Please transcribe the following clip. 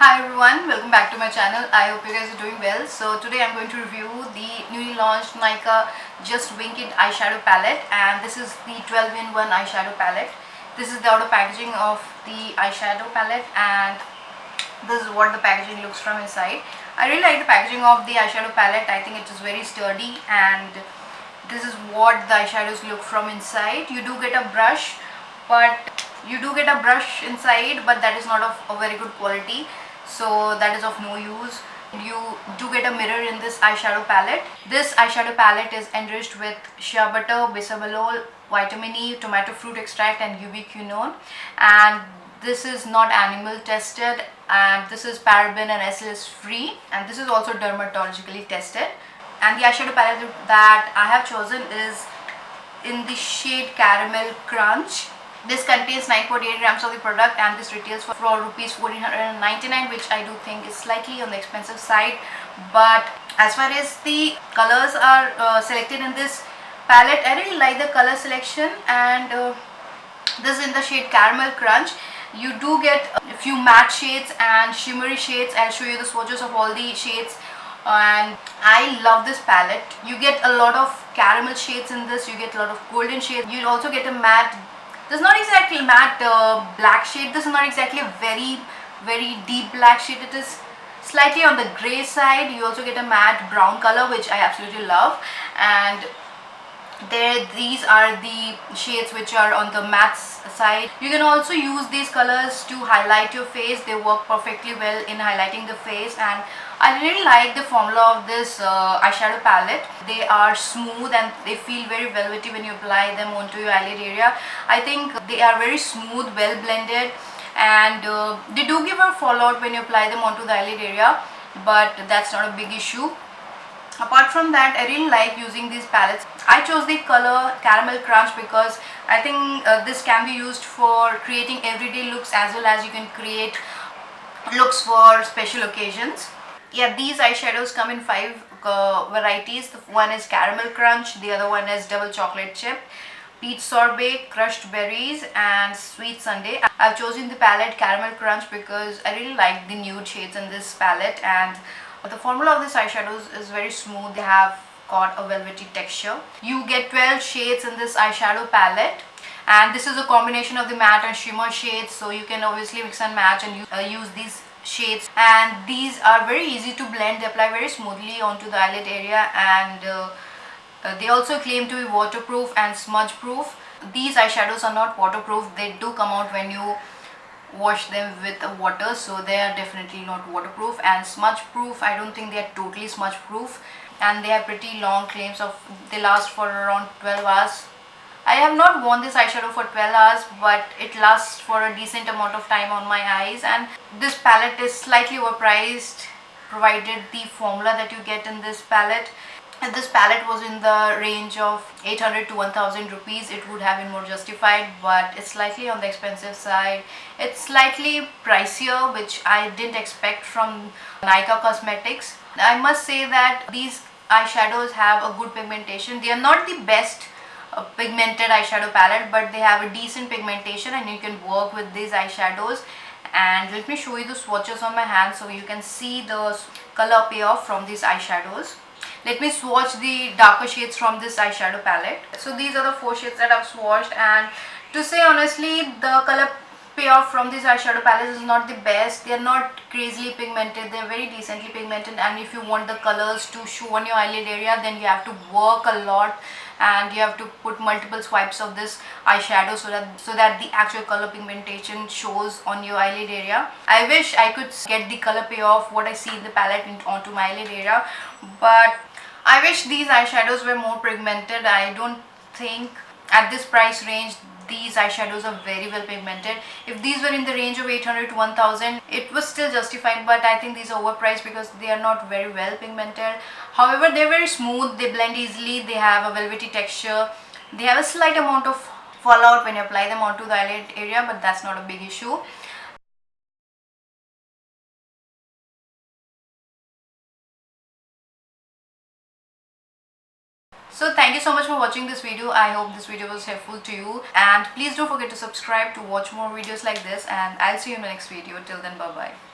Hi everyone, welcome back to my channel. I hope you guys are doing well. So today I'm going to review the newly launched Nykaa Just Wink It eyeshadow palette, and this is the 12-in-1 eyeshadow palette. This is the outer packaging of the eyeshadow palette, and this is what the packaging looks from inside. I really like the packaging of the eyeshadow palette. I think it is very sturdy, and this is what the eyeshadows look from inside. You do get a brush, but that is not of a very good quality, so that is of no use. You do get a mirror in this eyeshadow palette. This eyeshadow palette is enriched with shea butter, bisabolol, vitamin E, tomato fruit extract and ubiquinone, and this is not animal tested, and this is paraben and SLS free, and this is also dermatologically tested. And the eyeshadow palette that I have chosen is in the shade Caramel Crunch. This contains 9.8 grams of the product, and this retails for rupees 1499, which I do think is slightly on the expensive side. But as far as the colors are selected in this palette, I really like the color selection, and this is in the shade Caramel Crunch. You do get a few matte shades and shimmery shades. I'll show you the swatches of all the shades, and I love this palette. You get a lot of caramel shades in this, you get a lot of golden shades, you also get a matte. This is not exactly matte black shade. This is not exactly a very deep black shade. It is slightly on the grey side. You also get a matte brown color, which I absolutely love, and these are the shades which are on the matte side. You can also use these colors to highlight your face. They work perfectly well in highlighting the face, and I really like the formula of this eyeshadow palette. They are smooth and they feel very velvety when you apply them onto your eyelid area. I think they are very smooth, well blended, and they do give a fallout when you apply them onto the eyelid area, but that's not a big issue. Apart from that, I really like using these palettes. I chose the color Caramel Crunch because I think this can be used for creating everyday looks, as well as you can create looks for special occasions. Yeah, these eyeshadows come in 5 varieties. The one is Caramel Crunch, the other one is Double Chocolate Chip, Peach Sorbet, Crushed Berries and Sweet Sundae. I've chosen the palette Caramel Crunch because I really like the nude shades in this palette, and the formula of this eyeshadows is very smooth. They have got a velvety texture. You get 12 shades in this eyeshadow palette, and this is a combination of the matte and shimmer shades, so you can obviously mix and match and use these shades. And these are very easy to blend. They apply very smoothly onto the eyelid area, and they also claim to be waterproof and smudge proof. These eyeshadows are not waterproof. They do come out when you wash them with water, so they are definitely not waterproof. And smudge proof, I don't think they are totally smudge proof, and they have pretty long claims of they last for around 12 hours. I have not worn this eyeshadow for 12 hours, but it lasts for a decent amount of time on my eyes. And this palette is slightly overpriced, provided the formula that you get in this palette. If this palette was in the range of 800 to 1000 rupees, it would have been more justified, but it's slightly on the expensive side. It's slightly pricier, which I didn't expect from Nykaa Cosmetics. I must say that these eyeshadows have a good pigmentation. They are not the best pigmented eyeshadow palette, but they have a decent pigmentation, and you can work with these eyeshadows. And let me show you the swatches on my hand so you can see the color payoff from these eyeshadows. Let me swatch the darker shades from this eyeshadow palette. So these are the 4 shades that I've swatched, and to say honestly, the color payoff from these eyeshadow palettes is not the best. They are not crazily pigmented. They are very decently pigmented, and if you want the colors to show on your eyelid area, then you have to work a lot, and you have to put multiple swipes of this eyeshadow so that the actual color pigmentation shows on your eyelid area. I wish I could get the color payoff what I see in the palette onto my eyelid area, but I wish these eyeshadows were more pigmented. I don't think at this price range these eyeshadows are very well pigmented. If these were in the range of 800 to 1000, it was still justified, but I think these are overpriced because they are not very well pigmented. However, they're very smooth, they blend easily, they have a velvety texture, they have a slight amount of fallout when you apply them onto the eyelid area, but that's not a big issue. So thank you so much for watching this video. I hope this video was helpful to you, and please don't forget to subscribe to watch more videos like this, and I'll see you in my next video. Till then, bye bye.